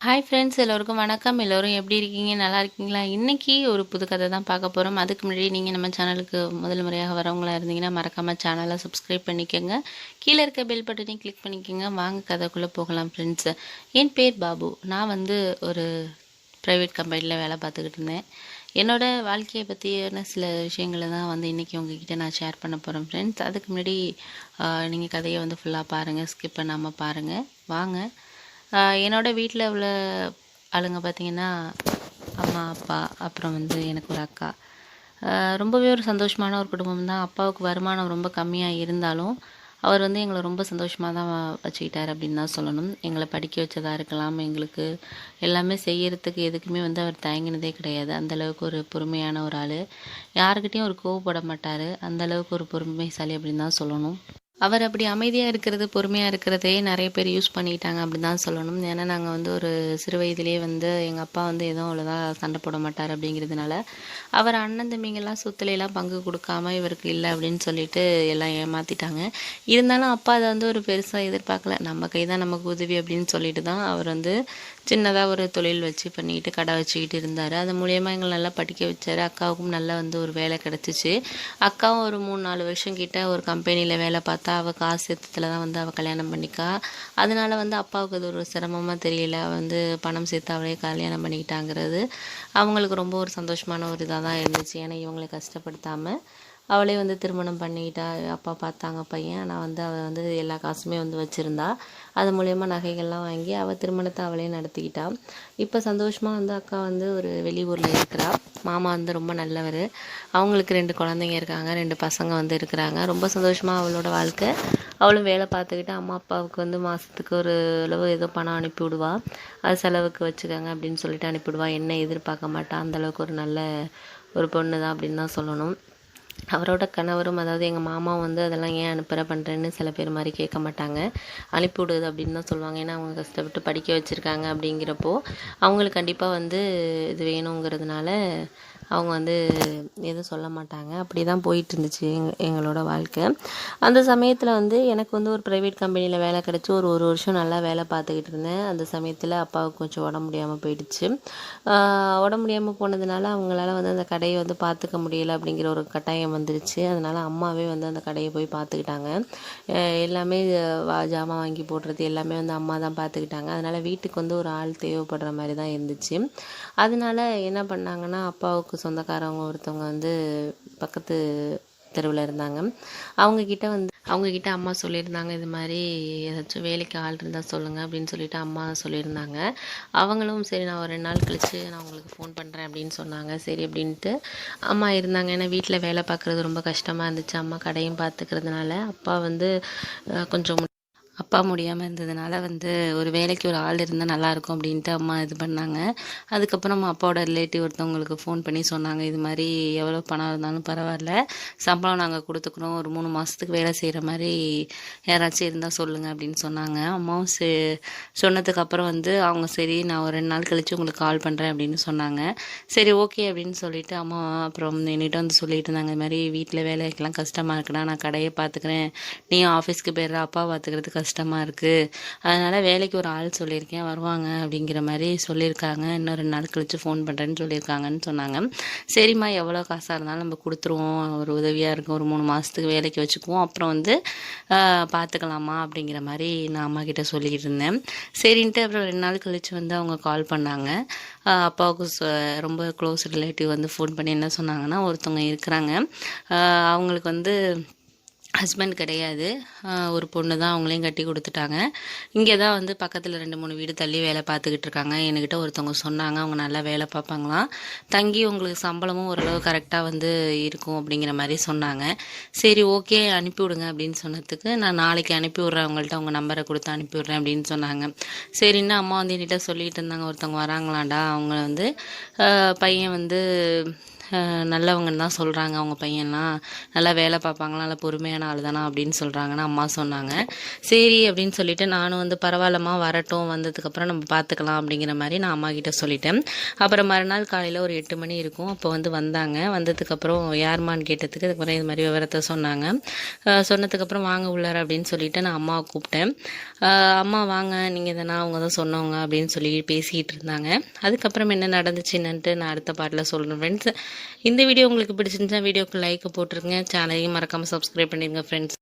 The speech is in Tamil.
ஹாய் ஃப்ரெண்ட்ஸ், எல்லோருக்கும் வணக்கம். எல்லோரும் எப்படி இருக்கீங்க? நல்லா இருக்கீங்களா? இன்றைக்கி ஒரு புது கதை தான் பார்க்க போகிறோம். அதுக்கு முன்னாடி நீங்கள் நம்ம சேனலுக்கு முதல் முறையாக வரவங்களா இருந்தீங்கன்னா மறக்காமல் சேனலை சப்ஸ்கிரைப் பண்ணிக்கோங்க. கீழே இருக்க பெல் பட்டனையும் கிளிக் பண்ணிக்கோங்க. வாங்க கதைக்குள்ளே போகலாம் ஃப்ரெண்ட்ஸ். என் பேர் பாபு. நான் ஒரு ப்ரைவேட் கம்பெனியில் வேலை பார்த்துக்கிட்டு இருந்தேன். என்னோடய வாழ்க்கையை பற்றியான சில விஷயங்களை தான் இன்றைக்கி உங்ககிட்ட நான் ஷேர் பண்ண போகிறேன் ஃப்ரெண்ட்ஸ். அதுக்கு முன்னாடி நீங்கள் கதையை ஃபுல்லாக பாருங்கள், ஸ்கிப் பண்ணாமல் பாருங்கள். வாங்க. என்னோட வீட்டில் உள்ள ஆளுங்க பார்த்திங்கன்னா அம்மா, அப்பா, அப்புறம் எனக்கு ஒரு அக்கா. ரொம்பவே ஒரு சந்தோஷமான ஒரு குடும்பம் தான். அப்பாவுக்கு வருமானம் ரொம்ப கம்மியாக இருந்தாலும் அவர் எங்களை ரொம்ப சந்தோஷமாக தான் வச்சுக்கிட்டார் அப்படின்னு தான் சொல்லணும். எங்களை படிக்க வச்சதாக இருக்கலாம், எங்களுக்கு எல்லாமே செய்கிறதுக்கு எதுக்குமே அவர் தயங்கினதே கிடையாது. அந்தளவுக்கு ஒரு பொறுமையான ஒரு ஆள். யாருக்கிட்டேயும் ஒரு கோவப்பட மாட்டார். அந்தளவுக்கு ஒரு பொறுமைசாலி அப்படின்னு தான் சொல்லணும். அவர் அப்படி அமைதியாக இருக்கிறது, பொறுமையாக இருக்கிறதே நிறைய பேர் யூஸ் பண்ணிக்கிட்டாங்க அப்படின்னு தான் சொல்லணும். ஏன்னா நாங்கள் ஒரு சிறு வயதிலேயே எங்கள் அப்பா எதுவும் அவ்வளோதான் சண்டை போட மாட்டார் அப்படிங்கிறதுனால அவர் அண்ணன் தம்பிங்கெல்லாம் சொத்துலையெல்லாம் பங்கு கொடுக்காம இவருக்கு இல்லை அப்படின்னு சொல்லிட்டு எல்லாம் ஏமாற்றிட்டாங்க. இருந்தாலும் அப்பா அதை ஒரு பெருசாக எதிர்பார்க்கல. நம்ம கை தான் நமக்கு உதவி அப்படின்னு சொல்லிட்டு தான் அவர் சின்னதாக ஒரு தொழில் வச்சு பண்ணிக்கிட்டு கடை வச்சுக்கிட்டு இருந்தார். அது மூலயமா எங்களை நல்லா படிக்க வச்சார். அக்காவுக்கும் நல்லா ஒரு வேலை கிடச்சிச்சு. அக்காவும் ஒரு 3-4 வருஷம் கிட்ட ஒரு கம்பெனியில் வேலை பார்த்தா அவள் காசு சேர்த்தத்தில் தான் அவள் கல்யாணம் பண்ணிக்கா. அதனால அப்பாவுக்கு அது ஒரு சிரமமாக தெரியல. பணம் சேர்த்து அவளே கல்யாணம் பண்ணிக்கிட்டாங்கிறது அவங்களுக்கு ரொம்ப ஒரு சந்தோஷமான ஒரு இதாக தான் இருந்துச்சு. ஏன்னா இவங்களை கஷ்டப்படுத்தாமல் அவளே திருமணம் பண்ணிக்கிட்டா. அப்பா பார்த்தாங்க பையன். ஆனால் அவள் எல்லா காசுமே வச்சுருந்தா. அது மூலயமா நகைகள்லாம் வாங்கி அவள் திருமணத்தை அவளே நடத்திக்கிட்டா. இப்போ சந்தோஷமாக அக்கா ஒரு வெளியூரில் இருக்கிறா. மாமா ரொம்ப நல்லவர். அவங்களுக்கு 2 குழந்தைங்க இருக்காங்க, 2 பசங்க இருக்கிறாங்க. ரொம்ப சந்தோஷமாக அவளோட வாழ்க்கை. அவளும் வேலை பார்த்துக்கிட்டு அம்மா அப்பாவுக்கு மாதத்துக்கு ஒரு அளவு ஏதோ பணம் அனுப்பி விடுவா. அது செலவுக்கு வச்சுக்கோங்க அப்படின்னு சொல்லிட்டு அனுப்பிவிடுவா. என்ன எதிர்பார்க்க மாட்டா. அந்தளவுக்கு ஒரு நல்ல ஒரு பொண்ணு தான் அப்படின்னு தான் சொல்லணும். அவரோட கணவரும், அதாவது எங்கள் மாமாவும் அதெல்லாம் ஏன் அனுப்புகிற பண்ணுறேன்னு சில பேர் மாதிரி கேட்க மாட்டாங்க. அனுப்பிவிடுது அப்படின்னு தான் சொல்லுவாங்க. ஏன்னா அவங்க கஷ்டப்பட்டு படிக்க வச்சுருக்காங்க. அப்படிங்கிறப்போ அவங்களுக்கு கண்டிப்பாக இது வேணுங்கிறதுனால அவங்க எதுவும் சொல்ல மாட்டாங்க. அப்படி தான் போயிட்டு இருந்துச்சு எங்களோட வாழ்க்கை. அந்த சமயத்தில் எனக்கு ஒரு ப்ரைவேட் கம்பெனியில் வேலை கிடச்சி ஒரு வருஷம் நல்லா வேலை பார்த்துக்கிட்டு இருந்தேன். அந்த சமயத்தில் அப்பாவுக்கு கொஞ்சம் உடம்பு முடியாமல் போயிடுச்சு. உடம்பு முடியாமல் போனதுனால அவங்களால அந்த கடையை பார்த்துக்க முடியலை அப்படிங்கிற ஒரு கட்டாயம் வந்துருச்சு. அதனால் அம்மாவே அந்த கடையை போய் பார்த்துக்கிட்டாங்க. எல்லாமே ஜாமான் வாங்கி போடுறது எல்லாமே அம்மா தான் பார்த்துக்கிட்டாங்க. அதனால் வீட்டுக்கு ஒரு ஆள் தேவைப்படுற மாதிரி தான் இருந்துச்சு. அதனால என்ன பண்ணாங்கன்னா, அப்பாவுக்கு சொந்தக்காரவங்க ஒருத்தவங்க பக்கத்து தெருவில் இருந்தாங்க. அவங்கக்கிட்ட அம்மா சொல்லியிருந்தாங்க, இது மாதிரி ஏதாச்சும் வேலைக்கு ஆள் இருந்தால் சொல்லுங்கள் அப்படின்னு சொல்லிட்டு அம்மா சொல்லியிருந்தாங்க. அவங்களும் சரி, நான் ஒரு 2 நாள் கழித்து நான் உங்களுக்கு ஃபோன் பண்ணுறேன் அப்படின்னு சொன்னாங்க. சரி அப்படின்ட்டு அம்மா இருந்தாங்க. ஏன்னா வீட்டில் வேலை பார்க்குறது ரொம்ப கஷ்டமாக இருந்துச்சு. அம்மா கடையும் பார்த்துக்கிறதுனால அப்பா கொஞ்சம் அப்பா முடியாமல் இருந்ததுனால ஒரு வேலைக்கு ஒரு ஆள் இருந்தால் நல்லாயிருக்கும் அப்படின்ட்டு அம்மா இது பண்ணாங்க. அதுக்கப்புறம் அப்பாவோட ரிலேட்டிவ் ஒருத்தவங்களுக்கு ஃபோன் பண்ணி சொன்னாங்க, இது மாதிரி எவ்வளோ பணம் இருந்தாலும் பரவாயில்ல, சம்பளம் நாங்கள் கொடுத்துக்குறோம், ஒரு 3 மாதத்துக்கு வேலை செய்கிற மாதிரி யாராச்சும் இருந்தால் சொல்லுங்கள் அப்படின்னு சொன்னாங்க. அம்மாவும் சொன்னதுக்கப்புறம் அவங்க சரி, நான் ஒரு 2 நாள் கழித்து உங்களுக்கு கால் பண்ணுறேன் அப்படின்னு சொன்னாங்க. சரி ஓகே அப்படின்னு சொல்லிட்டு அம்மா அப்புறம் என்கிட்ட சொல்லிட்டு இருந்தாங்க, இது மாதிரி வீட்டில் வேலைக்கெல்லாம் கஷ்டமாக இருக்குடா, நான் கடையை பார்த்துக்கிறேன், நீயும் ஆஃபீஸ்க்கு போயிடுற, அப்பா பார்த்துக்கிறதுக்கு கஷ்டமாக இருக்குது, அதனால் வேலைக்கு ஒரு ஆள் சொல்லியிருக்கேன், வருவாங்க அப்படிங்கிற மாதிரி சொல்லியிருக்காங்க, இன்னும் 2 நாள் கழித்து ஃபோன் பண்ணுறேன்னு சொல்லியிருக்காங்கன்னு சொன்னாங்க. சரிம்மா, எவ்வளோ காசாக இருந்தாலும் நம்ம கொடுத்துருவோம், ஒரு உதவியாக இருக்கும், ஒரு 3 மாதத்துக்கு வேலைக்கு வச்சுக்குவோம், அப்புறம் பார்த்துக்கலாமா அப்படிங்கிற மாதிரி நான் அம்மா கிட்டே சொல்லிக்கிட்டு இருந்தேன். சரின்ட்டு அப்புறம் 2 நாள் கழித்து அவங்க கால் பண்ணாங்க. அப்பாவுக்கு ரொம்ப க்ளோஸ் ரிலேட்டிவ் ஃபோன் பண்ணி என்ன சொன்னாங்கன்னா, ஒருத்தவங்க இருக்கிறாங்க, அவங்களுக்கு ஹஸ்பண்ட் கிடையாது, ஒரு பொண்ணு தான், அவங்களையும் கட்டி கொடுத்துட்டாங்க. இங்கே தான் பக்கத்தில் 2-3 வீடு தள்ளி வேலை பார்த்துக்கிட்டு இருக்காங்க. என்கிட்ட ஒருத்தவங்க சொன்னாங்க, அவங்க நல்லா வேலை பார்ப்பாங்களாம், தங்கி உங்களுக்கு சம்பளமும் ஓரளவு கரெக்டாக இருக்கும் அப்படிங்கிற மாதிரி சொன்னாங்க. சரி ஓகே அனுப்பிவிடுங்க அப்படின்னு சொன்னதுக்கு, நான் நாளைக்கு அனுப்பி விட்றேன், அவங்கள்ட்ட அவங்க நம்பரை கொடுத்து அனுப்பி விட்றேன் அப்படின்னு சொன்னாங்க. சரின்னு அம்மா என்கிட்ட சொல்லிகிட்டு இருந்தாங்க, ஒருத்தவங்க வராங்களாண்டா, அவங்க பையன் நல்லவங்கன்னு தான் சொல்கிறாங்க, அவங்க பையன்லாம் நல்லா வேலை பார்ப்பாங்களா, நல்லா பொறுமையான ஆள் தானா அப்படின்னு சொல்கிறாங்கன்னு அம்மா சொன்னாங்க. சரி அப்படின்னு சொல்லிட்டு நானும் வந்து பரவாயில்லம்மா வரட்டும், வந்ததுக்கப்புறம் நம்ம பார்த்துக்கலாம் அப்படிங்கிற மாதிரி நான் அம்மா கிட்ட சொல்லிட்டேன். அப்புறம் மறுநாள் காலையில் ஒரு 8 மணி இருக்கும். அப்போ வந்து வந்தாங்க. வந்ததுக்கப்புறம் யாருமான்னு கேட்டதுக்கு அதுக்கப்புறம் இது மாதிரி விவரத்தை சொன்னாங்க. சொன்னதுக்கப்புறம் வாங்க உள்ளார அப்படின்னு சொல்லிட்டு நான் அம்மாவை கூப்பிட்டேன். அம்மா வாங்க, நீங்கள் தானே, அவங்க தான் சொன்னவங்க அப்படின்னு சொல்லி பேசிகிட்டு இருந்தாங்க. அதுக்கப்புறம் என்ன நடந்துச்சுன்னுட்டு நான் அடுத்த பாட்டில் சொல்கிறேன் ஃப்ரெண்ட்ஸ். இந்த வீடியோ உங்களுக்கு பிடிச்சிருந்துச்சா வீடியோக்கு லைக் போட்டுருங்க, சேனலையும் மறக்காமல் சப்ஸ்கிரைப் பண்ணிடுங்க ஃப்ரெண்ட்ஸ்.